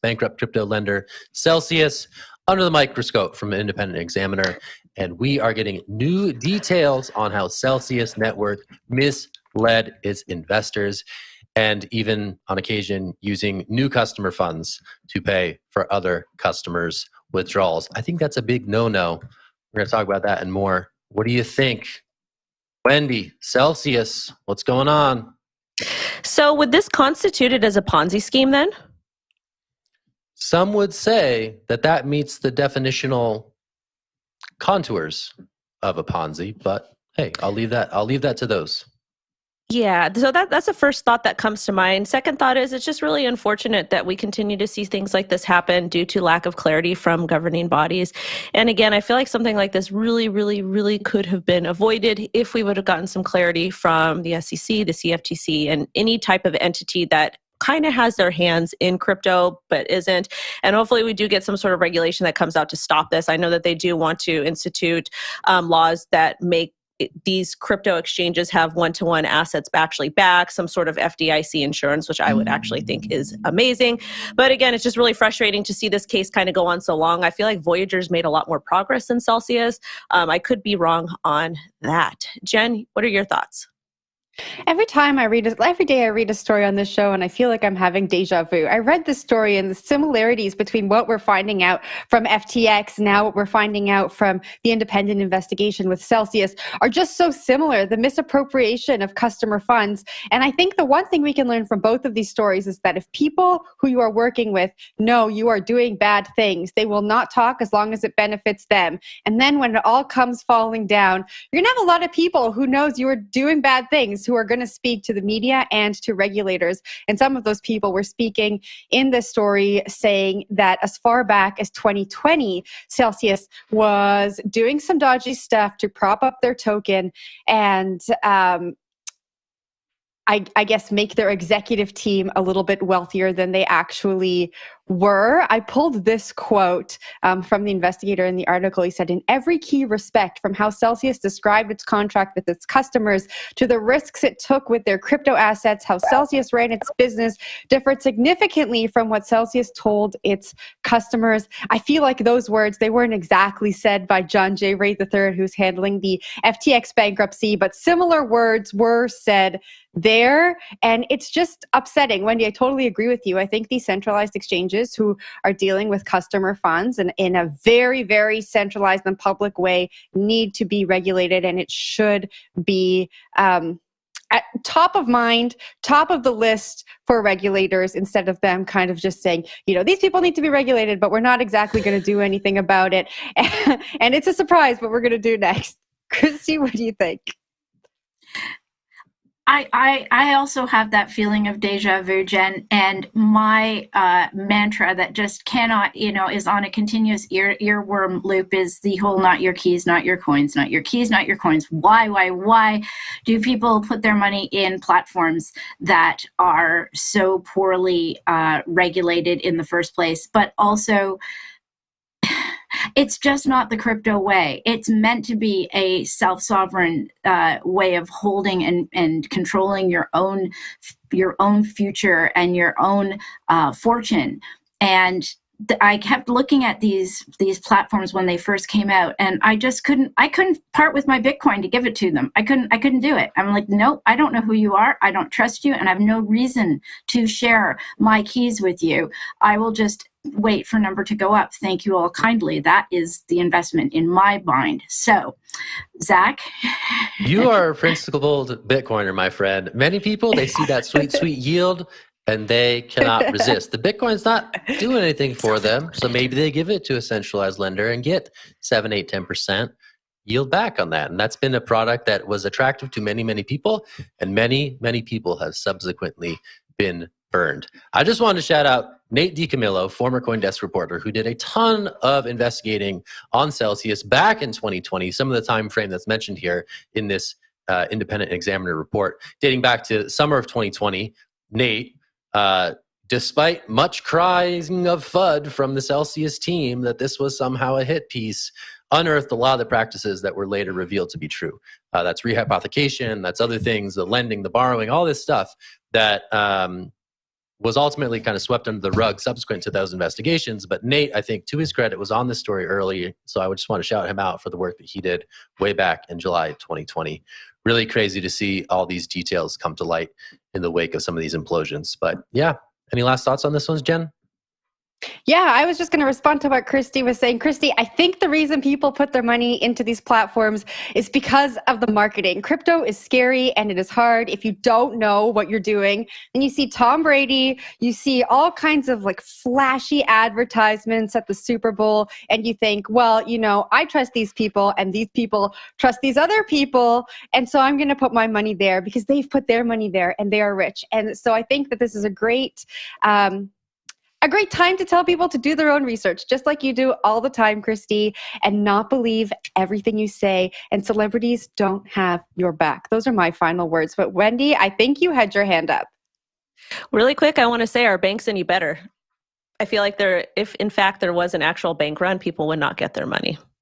bankrupt crypto lender Celsius under the microscope from an independent examiner. And we are getting new details on how Celsius Network misled its investors and even on occasion using new customer funds to pay for other customers' withdrawals. I think that's a big no-no. We're going to talk about that and more. What do you think? Wendy, Celsius, what's going on? So would this constitute it as a Ponzi scheme then? Some would say that that meets the definitional contours of a Ponzi, but hey, I'll leave that to those. Yeah, so that's the first thought that comes to mind. Second thought is it's just really unfortunate that we continue to see things like this happen due to lack of clarity from governing bodies. And again, I feel like something like this really, really, really could have been avoided if we would have gotten some clarity from the SEC, the CFTC, and any type of entity that kind of has their hands in crypto but isn't. And hopefully we do get some sort of regulation that comes out to stop this. I know that they do want to institute laws that make these crypto exchanges have one-to-one assets actually back, some sort of FDIC insurance, which I would actually think is amazing. But again, it's just really frustrating to see this case kind of go on so long. I feel like Voyager's made a lot more progress than Celsius. I could be wrong on that. Jen, what are your thoughts? Every day I read a story on this show and I feel like I'm having deja vu. I read this story and the similarities between what we're finding out from FTX, now what we're finding out from the independent investigation with Celsius are just so similar, the misappropriation of customer funds. And I think the one thing we can learn from both of these stories is that if people who you are working with know you are doing bad things, they will not talk as long as it benefits them. And then when it all comes falling down, you're going to have a lot of people who knows you are doing bad things, who are going to speak to the media and to regulators. And some of those people were speaking in this story saying that as far back as 2020, Celsius was doing some dodgy stuff to prop up their token and I guess make their executive team a little bit wealthier than they actually were. I pulled this quote from the investigator in the article. He said, in every key respect, from how Celsius described its contract with its customers to the risks it took with their crypto assets, how Celsius ran its business differed significantly from what Celsius told its customers. I feel like those words, they weren't exactly said by John J. Ray III, who's handling the FTX bankruptcy, but similar words were said there. And it's just upsetting. Wendy, I totally agree with you. I think these centralized exchanges who are dealing with customer funds and in a very, very centralized and public way need to be regulated, and it should be at top of mind, top of the list for regulators, instead of them kind of just saying, these people need to be regulated, but we're not exactly going to do anything about it. And it's a surprise what we're going to do next. Christy, what do you think? I also have that feeling of deja vu, Jen, and my mantra that just cannot, is on a continuous earworm loop is the whole not your keys, not your coins, not your keys, not your coins. Why do people put their money in platforms that are so poorly regulated in the first place, but also it's just not the crypto way. It's meant to be a self-sovereign way of holding and controlling your own future and your own fortune. And I kept looking at these platforms when they first came out, and I couldn't part with my Bitcoin to give it to them. I couldn't do it. I'm like, nope, I don't know who you are. I don't trust you, and I have no reason to share my keys with you. I will just wait for number to go up. Thank you all kindly. That is the investment in my mind. So, Zach? You are a principled Bitcoiner, my friend. Many people, they see that sweet, sweet yield and they cannot resist. The Bitcoin's not doing anything for them, so maybe they give it to a centralized lender and get 7, 8, 10% yield back on that. And that's been a product that was attractive to many, many people, and many, many people have subsequently been burned. I just wanted to shout out Nate DiCamillo, former CoinDesk reporter, who did a ton of investigating on Celsius back in 2020, some of the time frame that's mentioned here in this independent examiner report, dating back to summer of 2020. Nate, despite much crying of FUD from the Celsius team that this was somehow a hit piece, unearthed a lot of the practices that were later revealed to be true. That's rehypothecation, that's other things, the lending, the borrowing, all this stuff that was ultimately kind of swept under the rug subsequent to those investigations. But Nate, I think to his credit, was on this story early. So I would just want to shout him out for the work that he did way back in July 2020. Really crazy to see all these details come to light in the wake of some of these implosions. But yeah, any last thoughts on this one, Jen? Yeah, I was just going to respond to what Christy was saying. Christy, I think the reason people put their money into these platforms is because of the marketing. Crypto is scary and it is hard. If you don't know what you're doing, then you see Tom Brady, you see all kinds of like flashy advertisements at the Super Bowl, and you think, well, you know, I trust these people and these people trust these other people. And so I'm going to put my money there because they've put their money there and they are rich. And so I think that this is a great time to tell people to do their own research, just like you do all the time, Christy, and not believe everything you say. And celebrities don't have your back. Those are my final words. But Wendy, I think you had your hand up. Really quick, I want to say, are banks any better? I feel like if in fact there was an actual bank run, people would not get their money.